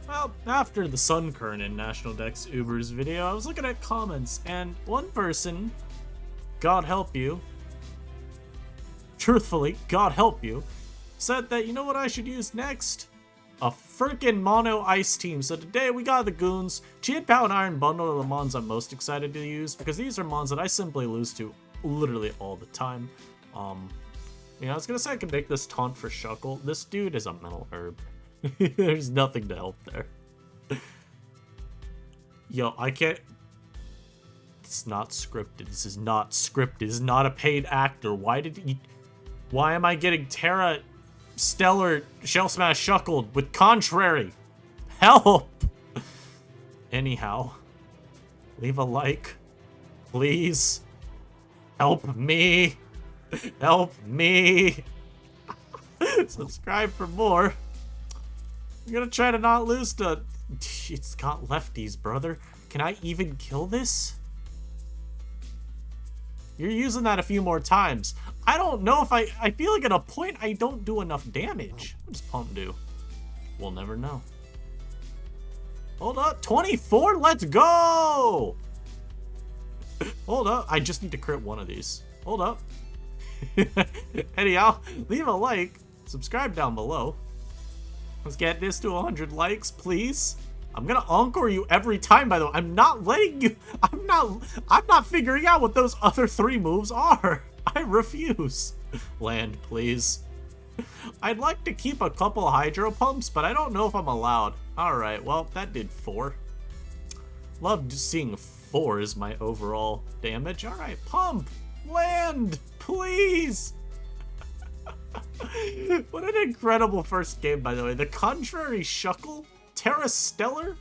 Well, after the Sun Current in National Dex Uber's video, I was looking at comments, and one person, God help you, truthfully, God help you, said that, you know what I should use next? A frickin' mono ice team. So today we got the Goons, Cheat Pow and Iron Bundle are the mons I'm most excited to use, because these are mons that I simply lose to literally all the time. You know, I was gonna say I could make this taunt for Shuckle. This dude is a mental herb. There's nothing to help there. Yo, I can't... It's not scripted. This is not scripted. This is not a paid actor. Why am I getting Terra Stellar Shell Smash Shuckled with Contrary? Help! Anyhow, leave a like, please. Help me. Help me. Subscribe for more. I'm gonna try to not lose to... It's got lefties, brother. Can I even kill this? You're using that a few more times. I don't know if I feel like at a point I don't do enough damage. What does Pump do? We'll never know. Hold up. 24? Let's go! Hold up. I just need to crit one of these. Hold up. Anyhow, leave a like. Subscribe down below. Let's get this to 100 likes, please. I'm gonna encore you every time, by the way. I'm not letting you... I'm not figuring out what those other 3 moves are. I refuse. Land, please. I'd like to keep a couple hydro pumps, but I don't know if I'm allowed. Alright, well, that did 4. Loved seeing 4 as my overall damage. Alright, pump. Land, please. What an incredible first game, by the way. The Contrary Shuckle, Terastallization,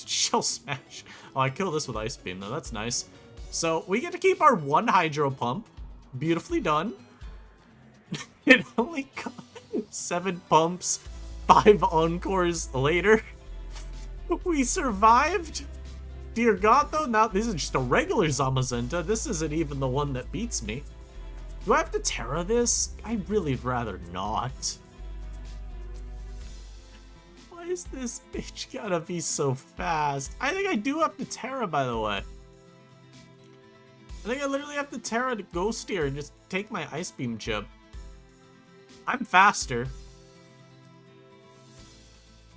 Shell Smash. Oh, I killed this with Ice Beam, though. That's nice. So, we get to keep our 1 Hydro Pump. Beautifully done. It only got 7 pumps, 5 encores later. We survived. Dear God, though, now this is just a regular Zamazenta. This isn't even the one that beats me. Do I have to Terra this? I'd really rather not. Why is this bitch gotta be so fast? I think I do have to Terra, by the way. I think I literally have to Terra to Ghost here and just take my Ice Beam chip. I'm faster.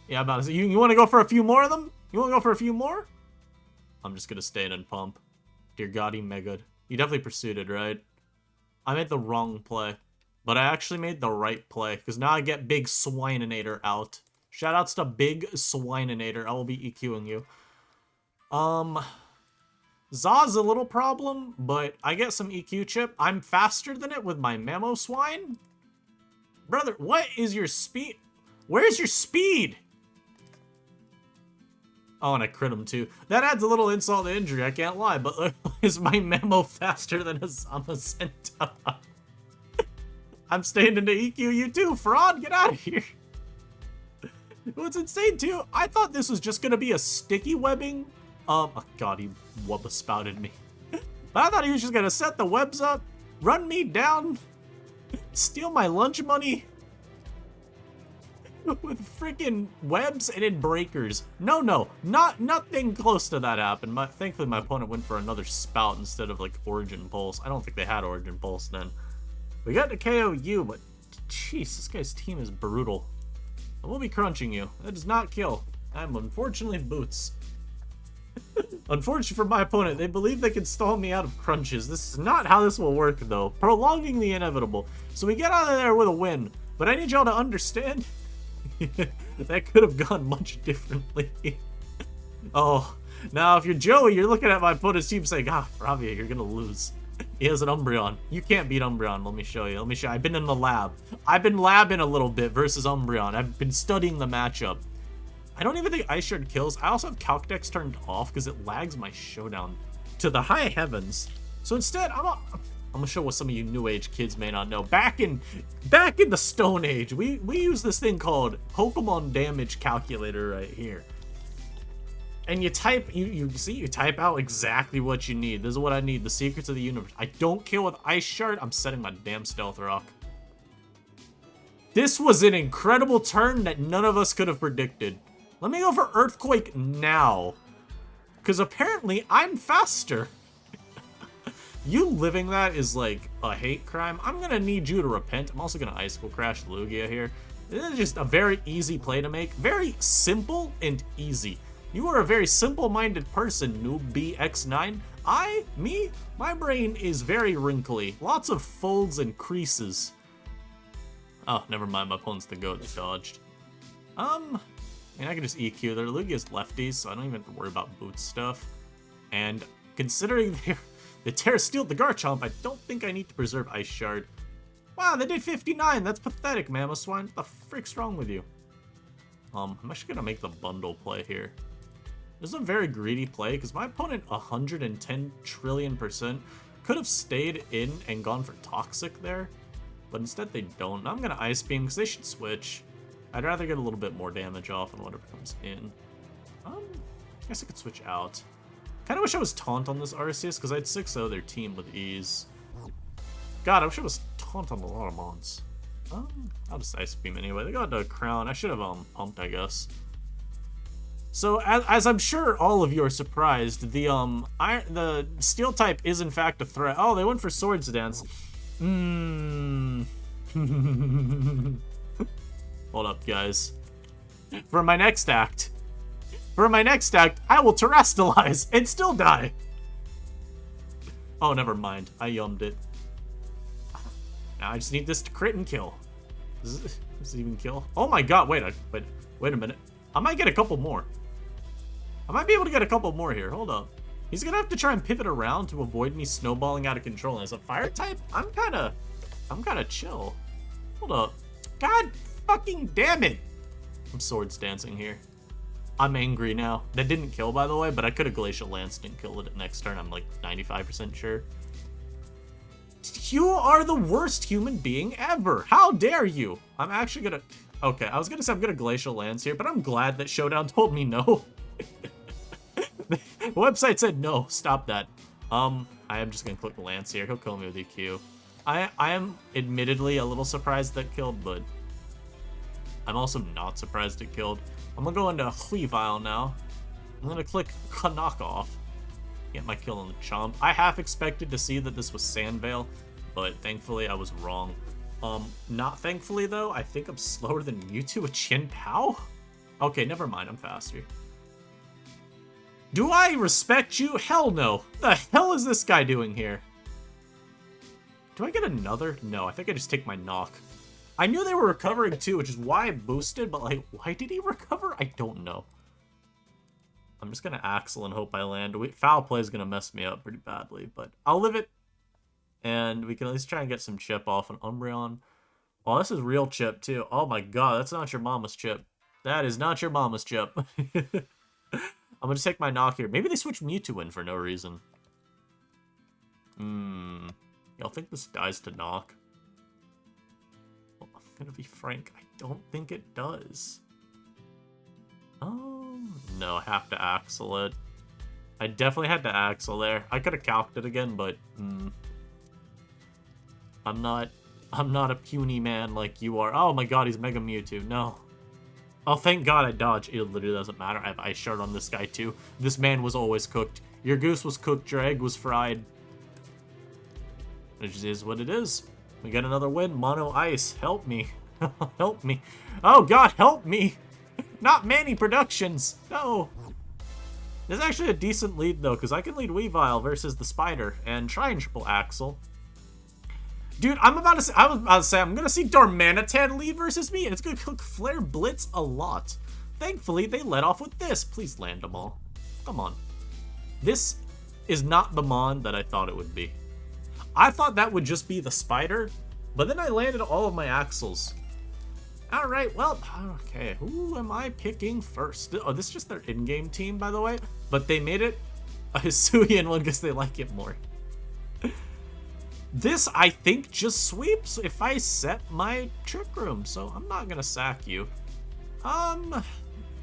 Yeah, I'm about to say, you want to go for a few more of them? You want to go for a few more? I'm just gonna stay in and pump. Dear God, he megaed. You definitely pursued it, right? I made the wrong play, but I actually made the right play, because now I get Big Swininator out. Shoutouts to Big Swininator. I will be EQing you. Zaw's a little problem, but I get some EQ chip. I'm faster than it with my Mamo Swine. Brother, what is your speed? Where's your speed? Oh, and I crit him too. That adds a little insult to injury, I can't lie, but is my Memo faster than a Zamazenta? I'm staying into EQ you too, fraud, get out of here. What's insane too, I thought this was just gonna be a sticky webbing. Oh God, he wubba spouted me. But I thought he was just gonna set the webs up, run me down, steal my lunch money. With freaking webs and then breakers. No, nothing close to that happened. Thankfully, my opponent went for another spout instead of like Origin Pulse. I don't think they had Origin Pulse then. We got to KO you, but jeez, this guy's team is brutal. I will be crunching you. That does not kill. I'm unfortunately boots. Unfortunately for my opponent, they believe they can stall me out of crunches. This is not how this will work, though. Prolonging the inevitable. So we get out of there with a win. But I need y'all to understand. That could have gone much differently. Oh, now if you're Joey, you're looking at my opponent's team saying, Bravia, you're gonna lose. He has an Umbreon. You can't beat Umbreon. Let me show you. I've been in the lab. I've been labbing a little bit versus Umbreon. I've been studying the matchup. I don't even think Ice Shard kills. I also have Calc Dex turned off because it lags my showdown to the high heavens. So instead, I'm gonna show what some of you new age kids may not know. Back in the Stone Age, we use this thing called Pokemon Damage Calculator right here. And you type, you type out exactly what you need. This is what I need, the secrets of the universe. I don't kill with Ice Shard, I'm setting my damn Stealth Rock. This was an incredible turn that none of us could have predicted. Let me go for Earthquake now. Because apparently I'm faster. You living that is like a hate crime. I'm going to need you to repent. I'm also going to Icicle Crash Lugia here. This is just a very easy play to make. Very simple and easy. You are a very simple-minded person, Noob BX9. My brain is very wrinkly. Lots of folds and creases. Oh, never mind. My opponent's the GOAT. Dodged. I can just EQ. Their Lugia's lefties, so I don't even have to worry about boot stuff. And considering the Terastallization the Garchomp, I don't think I need to preserve Ice Shard. Wow, they did 59. That's pathetic, Mamoswine. What the frick's wrong with you? I'm actually gonna make the bundle play here. This is a very greedy play, because my opponent 110 trillion% could have stayed in and gone for Toxic there. But instead they don't. I'm gonna Ice Beam, because they should switch. I'd rather get a little bit more damage off on whatever comes in. I guess I could switch out. Kinda wish I was Taunt on this Arceus, because I'd 6-0 their team with ease. God, I wish I was Taunt on a lot of mons. I'll just Ice Beam anyway. They got the Crown. I should have pumped, I guess. So, as I'm sure all of you are surprised, the Steel type is in fact a threat. Oh, they went for Swords Dance. Hold up, guys. For my next act, I will Terastallize and still die. Oh, never mind. I yummed it. Now I just need this to crit and kill. Does it even kill? Oh my god, wait a minute. I might get a couple more. I might be able to get a couple more here. Hold up. He's gonna have to try and pivot around to avoid me snowballing out of control. And as a fire type, I'm kinda chill. Hold up. God fucking damn it. I'm Swords Dancing here. I'm angry now. That didn't kill, by the way, but I could have Glacial Lanced and killed it next turn. I'm like 95% sure. You are the worst human being ever. How dare you? I'm actually gonna... Okay, I was gonna say I'm gonna Glacial Lance here, but I'm glad that Showdown told me no. The website said no, stop that. I am just gonna click Lance here. He'll kill me with EQ. I am admittedly a little surprised that killed, but I'm also not surprised it killed. I'm gonna go into Weavile now. I'm gonna click Knockoff. Get my kill on the Chomp. I half expected to see that this was Sandvale, but thankfully I was wrong. Not thankfully though, I think I'm slower than Mewtwo with Chin Pao? Okay, never mind, I'm faster. Do I respect you? Hell no. The hell is this guy doing here? Do I get another? No, I think I just take my knock. I knew they were recovering too, which is why I boosted, but like, why did he recover? I don't know. I'm just gonna Axel and hope I land. Foul play is gonna mess me up pretty badly, but I'll live it. And we can at least try and get some chip off an Umbreon. Oh, this is real chip too. Oh my god, that's not your mama's chip. That is not your mama's chip. I'm gonna take my knock here. Maybe they switch Mewtwo in for no reason. Y'all think this dies to knock? Well, I'm gonna be frank, I don't think it does. No, I have to Axel it. I definitely had to Axel there. I could have calced it again, but I'm not a puny man like you are. Oh my god, he's Mega Mewtwo. No. Oh, thank god I dodged. It literally doesn't matter. I have Ice Shard on this guy too. This man was always cooked. Your goose was cooked, your egg was fried. It just is what it is. We got another win. Mono Ice. Help me. Help me. Oh god, help me. Not Manny Productions. No. There's actually a decent lead though, because I can lead Weavile versus the Spider and try and triple Axel. Dude, I was about to say I'm gonna see Darmanitan lead versus me, and it's gonna cook Flare Blitz a lot. Thankfully, they let off with this. Please land them all. Come on. This is not the Mon that I thought it would be. I thought that would just be the Spider, but then I landed all of my Axels. Alright, well, okay, who am I picking first? Oh, this is just their in-game team, by the way, but they made it a Hisuian one because they like it more. This, I think, just sweeps if I set my Trick Room, so I'm not gonna sack you. I'm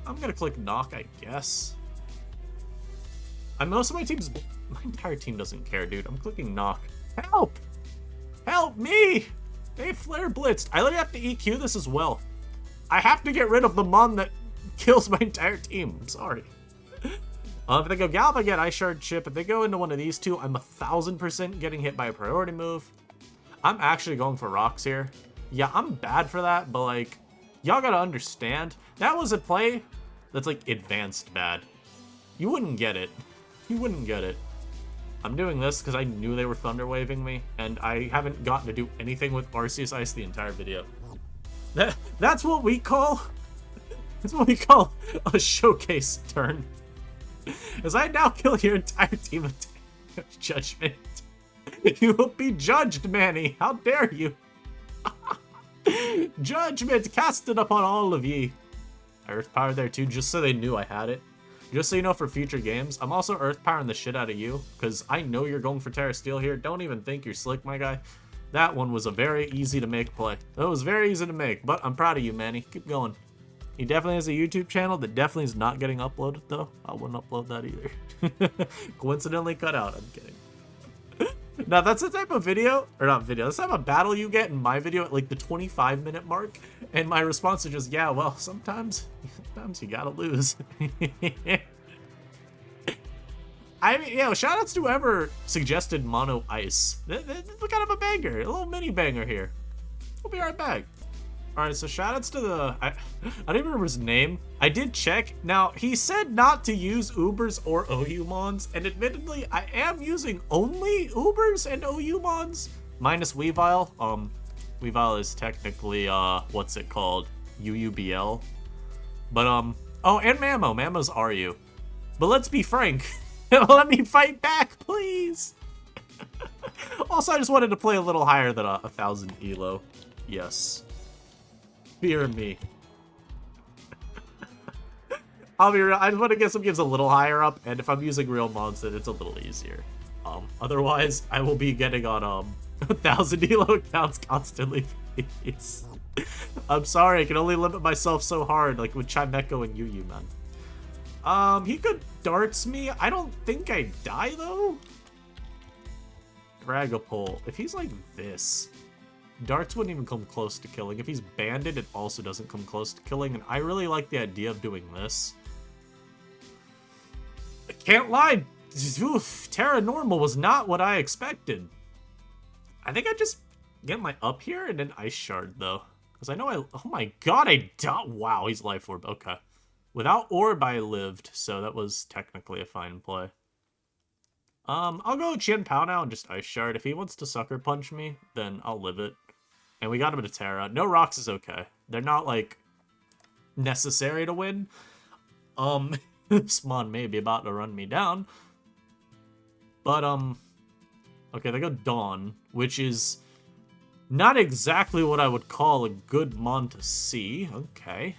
gonna click Knock, I guess. Most of my entire team doesn't care, dude. I'm clicking Knock. Help! Help me! They Flare Blitzed. I literally have to EQ this as well. I have to get rid of the Mon that kills my entire team. I'm sorry. If they go Galva, I get Ice Shard Chip. If they go into one of these two, I'm 1000% getting hit by a priority move. I'm actually going for Rocks here. Yeah, I'm bad for that, but like, y'all gotta understand, that was a play that's like advanced bad. You wouldn't get it. You wouldn't get it. I'm doing this because I knew they were Thunder Waving me, and I haven't gotten to do anything with Arceus Ice the entire video. That's what we call... That's what we call a showcase turn. As I now kill your entire team of Judgment. You will be judged, Manny. How dare you? Judgment casted upon all of ye. I Earth Power there too, just so they knew I had it. Just so you know, for future games, I'm also Earth Powering the shit out of you, because I know you're going for Terra Steel here. Don't even think you're slick, my guy. That one was a very easy to make play. That was very easy to make, but I'm proud of you, Manny. Keep going. He definitely has a YouTube channel that definitely is not getting uploaded, though. I wouldn't upload that either. Coincidentally cut out. I'm kidding. Now, that's the type of video, or not video, that's the type of battle you get in my video at like the 25-minute mark. And my response is just, yeah, well, sometimes you gotta lose. I mean, yeah, shoutouts to whoever suggested Mono Ice. This is kind of a banger, a little mini banger here. We'll be right back. Alright, so shoutouts to the... I don't even remember his name. I did check. Now, he said not to use Ubers or OU Mons, and admittedly, I am using only Ubers and OU Mons, minus Weavile. Weavile is technically, what's it called? UUBL. But, oh, and Mamo. Mamo's RU. But let's be frank. Let me fight back, please. Also, I just wanted to play a little higher than 1,000 elo. Yes. Fear me. I'll be real. I just want to get some games a little higher up, and if I'm using real mods, then it's a little easier. Otherwise, I will be getting on 1,000 elo accounts constantly. Please. I'm sorry, I can only limit myself so hard, like with Chimecho and Yu, man. He could darts me. I don't think I die though. Dragapult. If he's like this, darts wouldn't even come close to killing. If he's banded, it also doesn't come close to killing. And I really like the idea of doing this. I can't lie. Oof, Terra Normal was not what I expected. I think I just get my up here and then Ice Shard though. Because I know oh my god, I died. Wow, he's Life Orb. Okay. Without Orb, I lived, so that was technically a fine play. I'll go Chin Pao now and just Ice Shard. If he wants to Sucker Punch me, then I'll live it. And we got him to Terra. No Rocks is okay. They're not, like, necessary to win. Smon may be about to run me down. But, okay, they go Dawn, which is not exactly what I would call a good mon to see. Okay.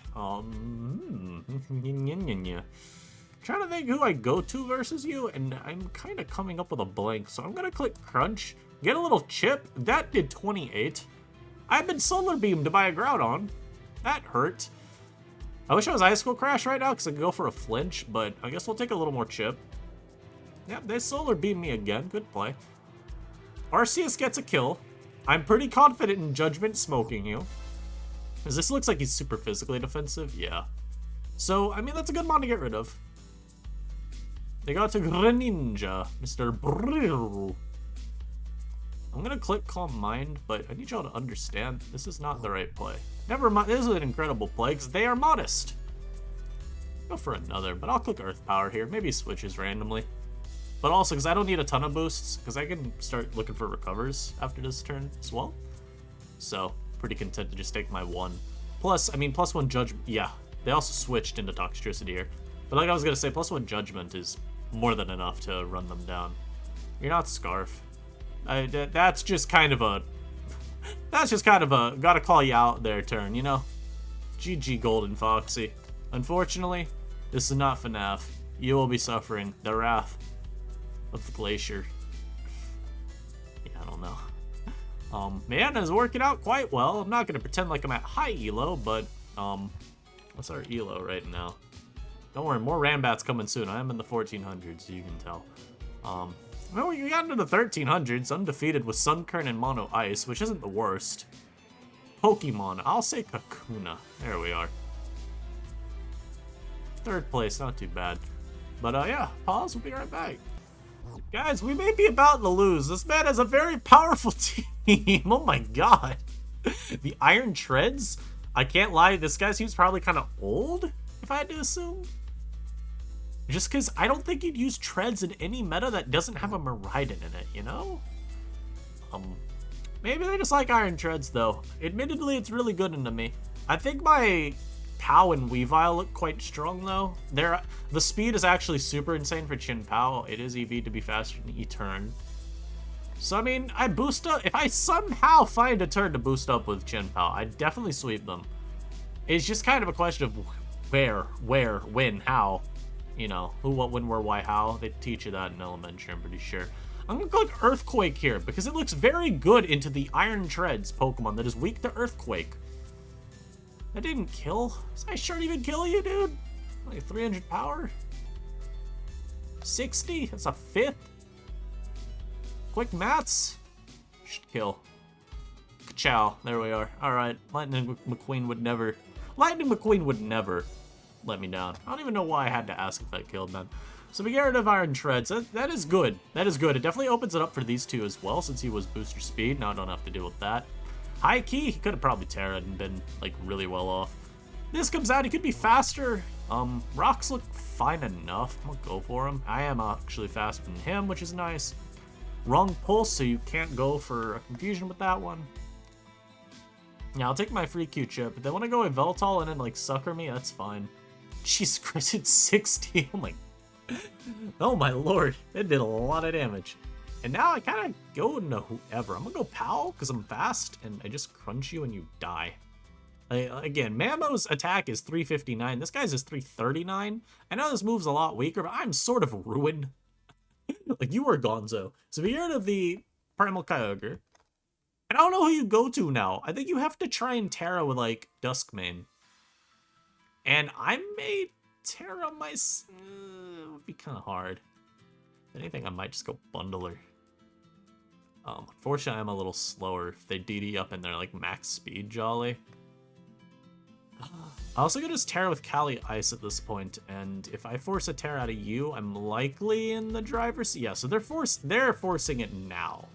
Trying to think who I go to versus you, and I'm kind of coming up with a blank. So I'm going to click Crunch, get a little chip. That did 28. I've been Solar Beamed by a Groudon. That hurt. I wish I was Ice School Crash right now because I could go for a flinch, but I guess we'll take a little more chip. Yep, they Solar Beam me again. Good play. Arceus gets a kill. I'm pretty confident in Judgment smoking you. Because this looks like he's super physically defensive. Yeah. So, I mean, that's a good mon to get rid of. They got to Greninja, Mr. Brrrr. I'm going to click Calm Mind, but I need y'all to understand this is not the right play. Never mind, this is an incredible play because they are modest. Go for another, but I'll click Earth Power here. Maybe switches randomly. But also, because I don't need a ton of boosts, because I can start looking for recovers after this turn as well. So, pretty content to just take my one. Plus, I mean, +1 Judgment. Yeah, they also switched into Toxtricity here. But like I was going to say, +1 Judgment is more than enough to run them down. You're not Scarf. That's just kind of a... That's just kind of a gotta call you out there turn, you know? GG Golden Foxy. Unfortunately, this is not FNAF. You will be suffering the wrath of the Glacier. Yeah, I don't know. Man is working out quite well. I'm not gonna pretend like I'm at high elo, but what's our elo right now? Don't worry, more Rambats coming soon. I am in the 1400s, you can tell. Well, we got into the 1300s, undefeated with Sunkern and Mono Ice, which isn't the worst. Pokemon. I'll say Kakuna. There we are. Third place, not too bad. But yeah, pause, we'll be right back. Guys, we may be about to lose. This man has a very powerful team. Oh my god. The Iron Treads? I can't lie, this guy seems probably kind of old, if I had to assume. Just because I don't think you'd use Treads in any meta that doesn't have a Miraidon in it, you know? Maybe they just like Iron Treads, though. Admittedly, it's really good into me. I think my Pow and Weavile look quite strong, though. The speed is actually super insane for Chin Pow. It is EV to be faster than E-Turn. So, I mean, I boost up. If I somehow find a turn to boost up with Chin Pow, I'd definitely sweep them. It's just kind of a question of where, when, how. You know, who, what, when, where, why, how. They teach you that in elementary, I'm pretty sure. I'm going to click Earthquake here because it looks very good into the Iron Treads Pokemon that is weak to Earthquake. That didn't kill. Does Ice Shard even kill you, dude? Like 300 power? 60? That's a fifth? Quick Mats? Should kill. Ka-chow. There we are. Alright. Lightning McQueen would never... Lightning McQueen would never let me down. I don't even know why I had to ask if that killed, man. So we get rid of Iron Treads. That is good. That is good. It definitely opens it up for these two as well, since he was booster speed. Now I don't have to deal with that. High key, he could have probably Terra'd and been, like, really well off. This comes out, he could be faster. Rocks look fine enough. I'm gonna go for him. I am actually faster than him, which is nice. Wrong pulse, so you can't go for a confusion with that one. Yeah, I'll take my free Q chip. If they want to go with Veltal and then, like, sucker me, that's fine. Jesus Christ, it's 60. Oh my... Oh my lord, it did a lot of damage. And now I kind of go into whoever. I'm gonna go Pow, because I'm fast, and I just crunch you and you die. Again, Mamo's attack is 359. This guy's is 339. I know this move's a lot weaker, but I'm sort of ruined. Like, you were Gonzo. So we get rid of the Primal Kyogre. And I don't know who you go to now. I think you have to try and Terra with, like, Duskmane. And I may Terra myself. It would be kind of hard. If anything, I might just go Bundler. Unfortunately, I'm a little slower if they DD up in their, like, max speed jolly. I also could just Terra with Calyrex Ice at this point, and if I force a Terra out of you, I'm likely in the driver's seat. Yeah, so they're forcing it now.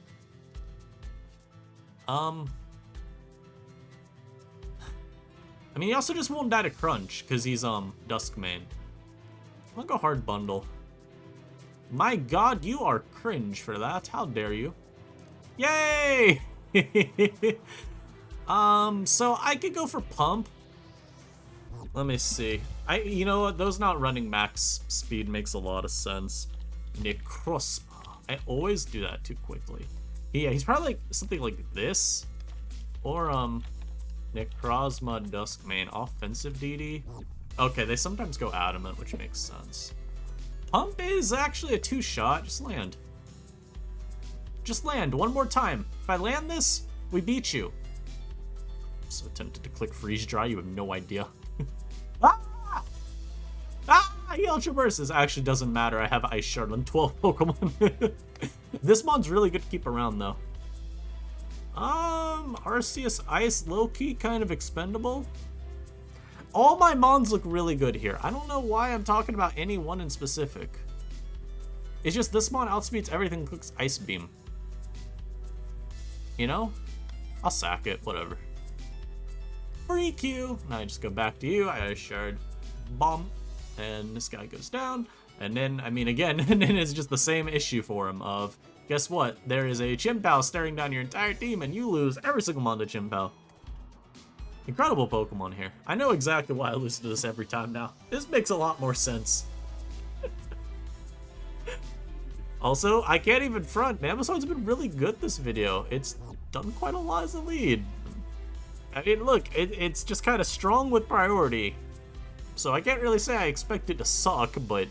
I mean, he also just won't die to Crunch, because he's, Duskmane. I'm gonna go Hard Bundle. My god, you are cringe for that. How dare you? Yay! So I could go for Pump. Let me see. You know what? Those not running max speed makes a lot of sense. Necrozma. I always do that too quickly. Yeah, he's probably like something like this. Or, Necrozma Duskmane. Offensive DD. Okay, they sometimes go Adamant, which makes sense. Pump is actually a 2-shot. Just land. Just land. One more time. If I land this, we beat you. I'm so tempted to click Freeze Dry. You have no idea. Ah! Ah! He Ultra Burst. This actually doesn't matter. I have Ice Shard on 12 Pokemon. This mon's really good to keep around, though. Arceus Ice, low-key, kind of expendable. All my mons look really good here. I don't know why I'm talking about any one in specific. It's just this mon outspeeds everything, clicks Ice Beam. You know? I'll sack it, whatever. Free Q. Now I just go back to you. I Ice Shard. Bomb. And this guy goes down. And then, I mean, again, and then it's just the same issue for him of, guess what? There is a Chimpao staring down your entire team, and you lose every single mon to Chimpao. Incredible Pokemon here. I know exactly why I lose to this every time now. This makes a lot more sense. Also, I can't even front. Mamosword's been really good this video. It's done quite a lot as a lead. I mean, look, it's just kind of strong with priority. So I can't really say I expect it to suck, but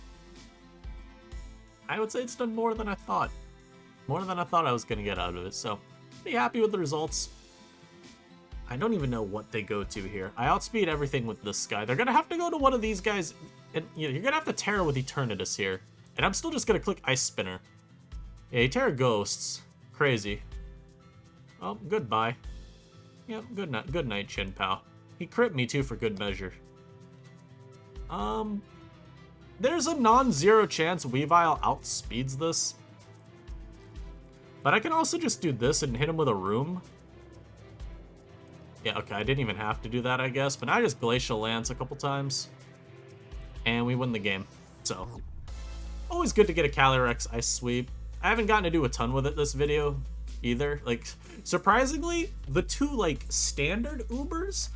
I would say it's done more than I thought. More than I thought I was going to get out of it. So, be happy with the results. I don't even know what they go to here. I outspeed everything with this guy. They're going to have to go to one of these guys. And you know, you're going to have to Terra with Eternatus here. And I'm still just going to click Ice Spinner. Yeah, Terra Ghosts. Crazy. Oh, goodbye. Yep, good night, Chin Pao. He crit me too for good measure. There's a non-zero chance Weavile outspeeds this. But I can also just do this and hit him with a room. Yeah, okay, I didn't even have to do that, I guess. But now I just Glacial Lance a couple times. And we win the game. So, always good to get a Calyrex Ice sweep. I haven't gotten to do a ton with it this video either. Like, surprisingly, the two, like, standard Ubers,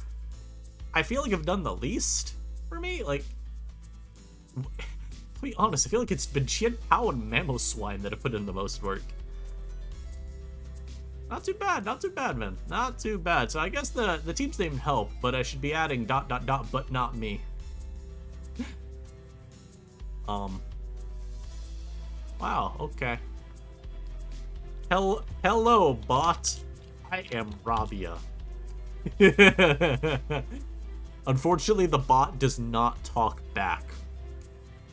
I feel like have done the least for me. Like, to be honest, I feel like it's been Chien Pao and Mamoswine that have put in the most work. Not too bad, man. Not too bad. So I guess the team's name help, but I should be adding ... but not me. Wow, okay. Hello, bot. I am Rabia. Unfortunately, the bot does not talk back.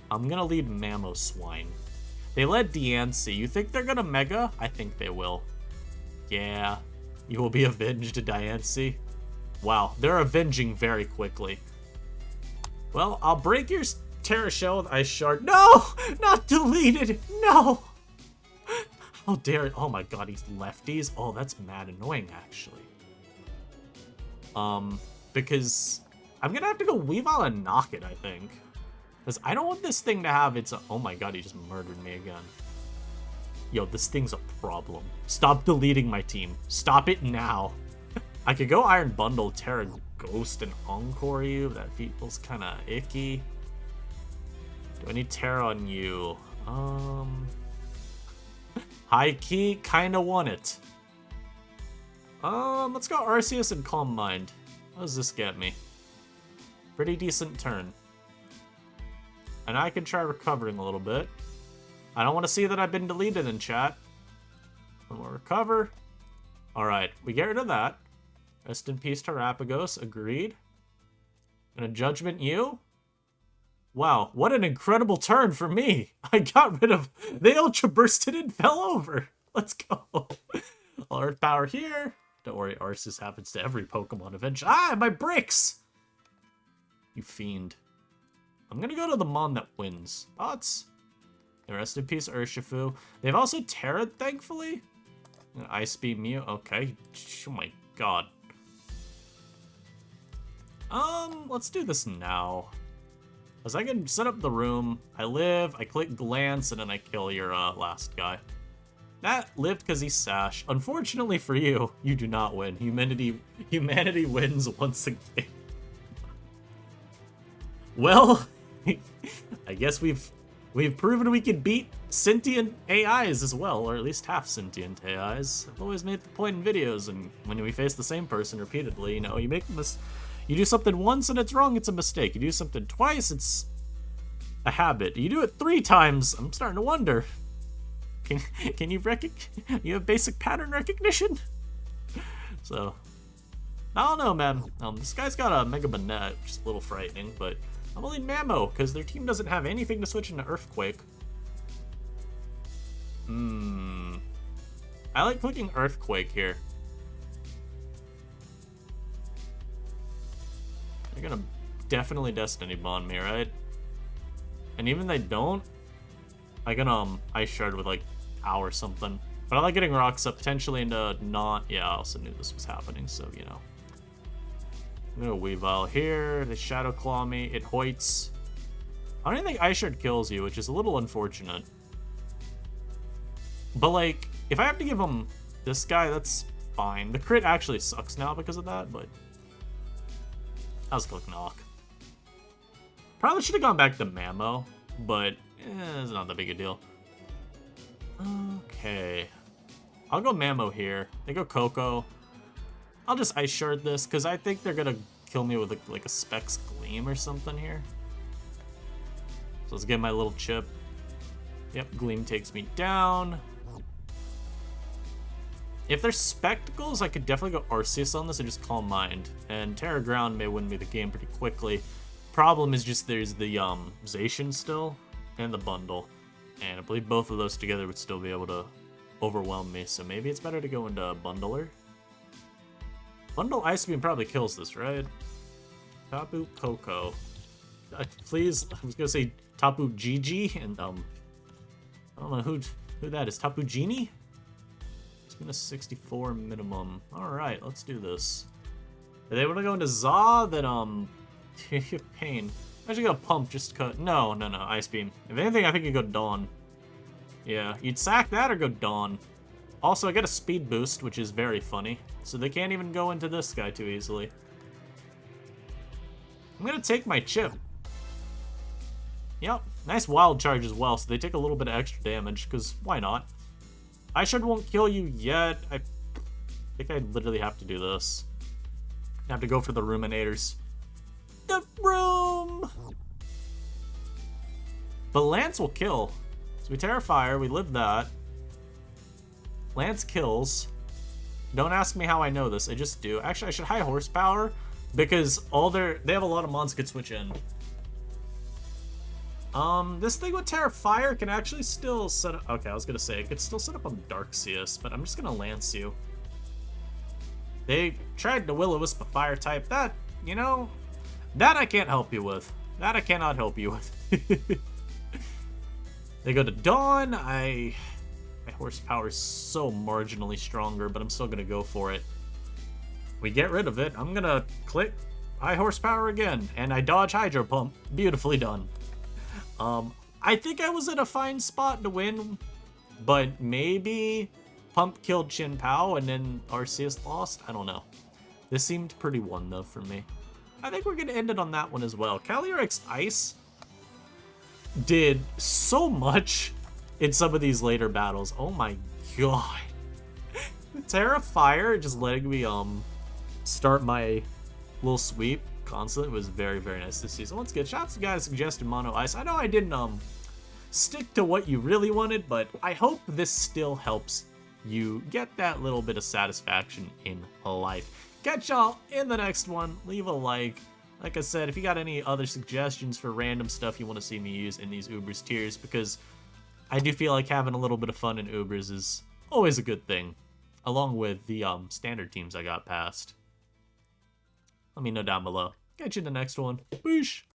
I'm gonna lead Mamoswine. They led Diancie. You think they're gonna Mega? I think they will. Yeah. You will be avenged, Diancie. Wow, they're avenging very quickly. Well, I'll break your Terra Shell with Ice Shard. No! Not deleted! No! How dare it? Oh my god, he's lefties? Oh, that's mad annoying, actually. Because I'm gonna have to go Weavile and knock it, I think. Because I don't want this thing to have its... Oh my god, he just murdered me again. Yo, this thing's a problem. Stop deleting my team. Stop it now. I could go Iron Bundle, Terra Ghost, and Encore you. That feels kind of icky. Do I need Terra on you? High key, kind of want it. Let's go Arceus and Calm Mind. What does this get me? Pretty decent turn. And I can try recovering a little bit. I don't want to see that I've been deleted in chat. One more recover. Alright, we get rid of that. Rest in peace, Terapagos. Agreed. And a Judgment you? Wow, what an incredible turn for me. I got rid of... They Ultra Bursted and fell over. Let's go. All Earth Power here. Don't worry, Arceus happens to every Pokemon eventually. Ah, my bricks! You fiend. I'm gonna go to the Mon that wins. Bots. Rest in peace, Urshifu. They've also Terra'd, thankfully. Ice Beam Mew. Okay. Oh my god. Let's do this now. Because I can set up the room. I live, I click Glance, and then I kill your last guy. That lived because he's Sash. Unfortunately for you, you do not win. Humanity wins once again. Well, I guess we've proven we can beat sentient AIs as well, or at least half sentient AIs. I've always made the point in videos, and when we face the same person repeatedly, you know, you do something once and it's wrong, it's a mistake. You do something twice, it's a habit. You do it 3 times, I'm starting to wonder. Can you you have basic pattern recognition? So, I don't know, man. This guy's got a Mega Banette, which is a little frightening, but I'm gonna lead Mamo, because their team doesn't have anything to switch into Earthquake. I like clicking Earthquake here. They're gonna definitely Destiny Bond me, right? And even if they don't, I can Ice Shard with like Power or something. But I like getting rocks up potentially into not... Yeah, I also knew this was happening, so you know. I'm gonna Weavile here. They Shadow Claw me. It hoits. I don't even think Ice Shard kills you, which is a little unfortunate. But like, if I have to give him this guy, that's fine. The crit actually sucks now because of that, but I was click knock. Probably should have gone back to Mamo, but it's not that big a deal. Okay. I'll go Mamo here. They go Coco. I'll just Ice Shard this, because I think they're going to kill me with like a Specs Gleam or something here. So let's get my little chip. Yep, Gleam takes me down. If there's Spectacles, I could definitely go Arceus on this and just Calm Mind. And Terra Ground may win me the game pretty quickly. Problem is just there's the Zacian still, and the Bundle. And I believe both of those together would still be able to overwhelm me, so maybe it's better to go into Bundler. Bundle Ice Beam probably kills this, right? Tapu Koko. Please, I was gonna say Tapu Gigi, and I don't know who that is. Tapu Genie? It's been a 64 minimum. Alright, let's do this. If they want to go into Za, then pain. I should go Pump just cut. No, Ice Beam. If anything, I think you go Dawn. Yeah, you'd sack that or go Dawn. Also, I get a speed boost, which is very funny. So they can't even go into this guy too easily. I'm gonna take my chip. Yep, nice wild charge as well, so they take a little bit of extra damage, because why not? I should won't kill you yet. I think I literally have to do this. I have to go for the Ruminators. The room! But Lance will kill. So we Terra Fire, we live that. Lance kills. Don't ask me how I know this, I just do. Actually, I should high horsepower, because they have a lot of mons that could switch in. This thing with Terra Fire can actually still set up... Okay, I was gonna say, it could still set up on Darkseus, but I'm just gonna Lance you. They tried to Will-O-Wisp a Fire type. That, you know, that I can't help you with. That I cannot help you with. They go to Dawn. My horsepower is so marginally stronger, but I'm still gonna go for it. We get rid of it. I'm gonna click high horsepower again, and I dodge Hydro Pump. Beautifully done. I think I was in a fine spot to win, but maybe Pump killed Chin Pao and then Arceus lost? I don't know. This seemed pretty won though for me. I think we're gonna end it on that one as well. Calyrex Ice did so much in some of these later battles. Oh my god. Terra Fire just letting me start my little sweep constantly was very, very nice to see. So once again, shout out to the guys who suggested Mono Ice. I know I didn't stick to what you really wanted, but I hope this still helps you get that little bit of satisfaction in life. Catch y'all in the next one. Leave a like. Like I said, if you got any other suggestions for random stuff you want to see me use in these Ubers tiers, because I do feel like having a little bit of fun in Ubers is always a good thing, along with the standard teams I got past. Let me know down below. Catch you in the next one. Boosh!